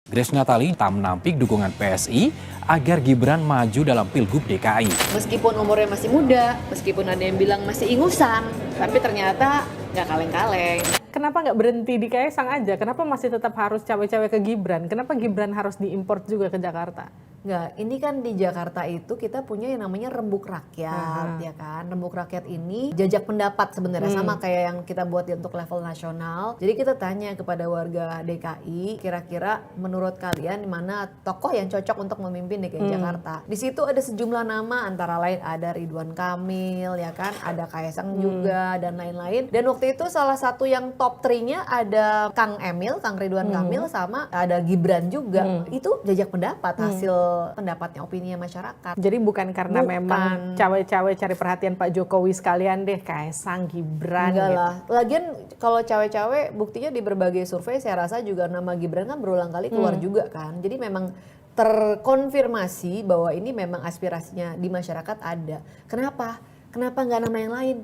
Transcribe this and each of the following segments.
Grace Natali tak menampik dukungan PSI agar Gibran maju dalam Pilgub DKI. Meskipun umurnya masih muda, meskipun ada yang bilang masih ingusan, tapi ternyata nggak kaleng-kaleng. Kenapa nggak berhenti di Kaisang aja? Kenapa masih tetap harus cawe-cawe ke Gibran? Kenapa Gibran harus diimport juga ke Jakarta? Nggak, ini kan di Jakarta itu kita punya yang namanya Rembuk Rakyat, ya kan? Rembuk Rakyat ini jajak pendapat sebenarnya, sama kayak yang kita buat untuk level nasional. Jadi kita tanya kepada warga DKI, kira-kira menurut kalian mana tokoh yang cocok untuk memimpin DKI Jakarta? Di situ ada sejumlah nama, antara lain ada Ridwan Kamil, ya kan? Ada Kaisang juga, dan lain-lain. Dan waktu itu salah satu yang top 3-nya ada Kang Emil, Kang Ridwan Kamil, sama ada Gibran juga. Itu jajak pendapat, hasil pendapatnya, opininya masyarakat. Jadi bukan karena memang cawe-cawe cari perhatian Pak Jokowi sekalian deh, Kaisang, Gibran Enggak gitu. lah. Lagian kalau cawe-cawe buktinya di berbagai survei saya rasa juga nama Gibran kan berulang kali keluar juga kan. Jadi memang terkonfirmasi bahwa ini memang aspirasinya di masyarakat ada. Kenapa? Kenapa nggak nama yang lain?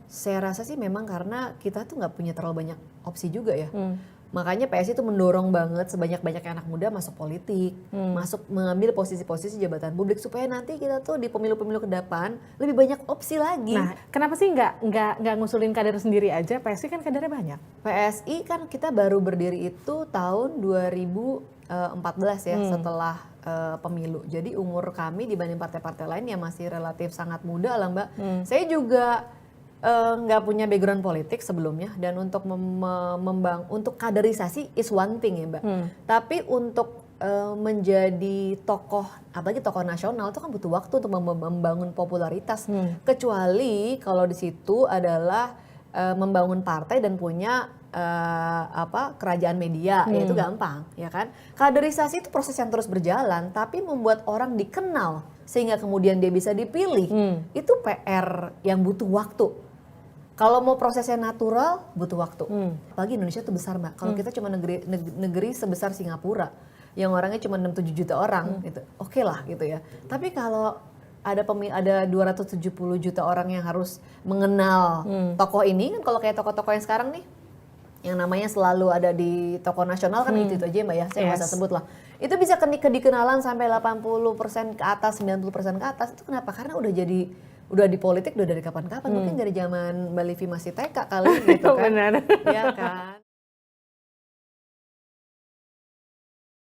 Saya rasa sih memang karena kita tuh nggak punya terlalu banyak opsi juga ya. Makanya PSI itu mendorong banget sebanyak-banyaknya anak muda masuk politik, masuk mengambil posisi-posisi jabatan publik supaya nanti kita tuh di pemilu-pemilu ke depan lebih banyak opsi lagi. Nah, kenapa sih nggak ngusulin kader sendiri aja? PSI kan kadernya banyak. PSI kan kita baru berdiri itu tahun 2014 ya, setelah pemilu. Jadi umur kami dibanding partai-partai lain yang masih relatif sangat muda lah Mbak. Saya juga nggak punya background politik sebelumnya, dan untuk untuk kaderisasi is one thing ya Mbak. Tapi untuk menjadi tokoh, apalagi tokoh nasional itu kan butuh waktu untuk membangun popularitas. Kecuali kalau di situ adalah membangun partai dan punya kerajaan media, ya itu gampang, ya kan. Kaderisasi itu proses yang terus berjalan, tapi membuat orang dikenal sehingga kemudian dia bisa dipilih, itu PR yang butuh waktu. Kalau mau prosesnya natural, butuh waktu. Apalagi Indonesia itu besar Mbak. Kalau kita cuma negeri sebesar Singapura, yang orangnya cuma 6-7 juta orang, gitu, oke lah gitu ya. Tapi kalau ada 270 juta orang yang harus mengenal tokoh ini, kan kalau kayak tokoh-tokoh yang sekarang nih, yang namanya selalu ada di tokoh nasional kan itu aja Mbak ya, saya nggak usah sebut lah. Itu bisa dikenalan sampai 80% ke atas, 90% ke atas. Itu kenapa? Karena udah di politik udah dari kapan-kapan, mungkin dari zaman Mbak Livi masih TK kali gitu kan. Benar. Iya kan.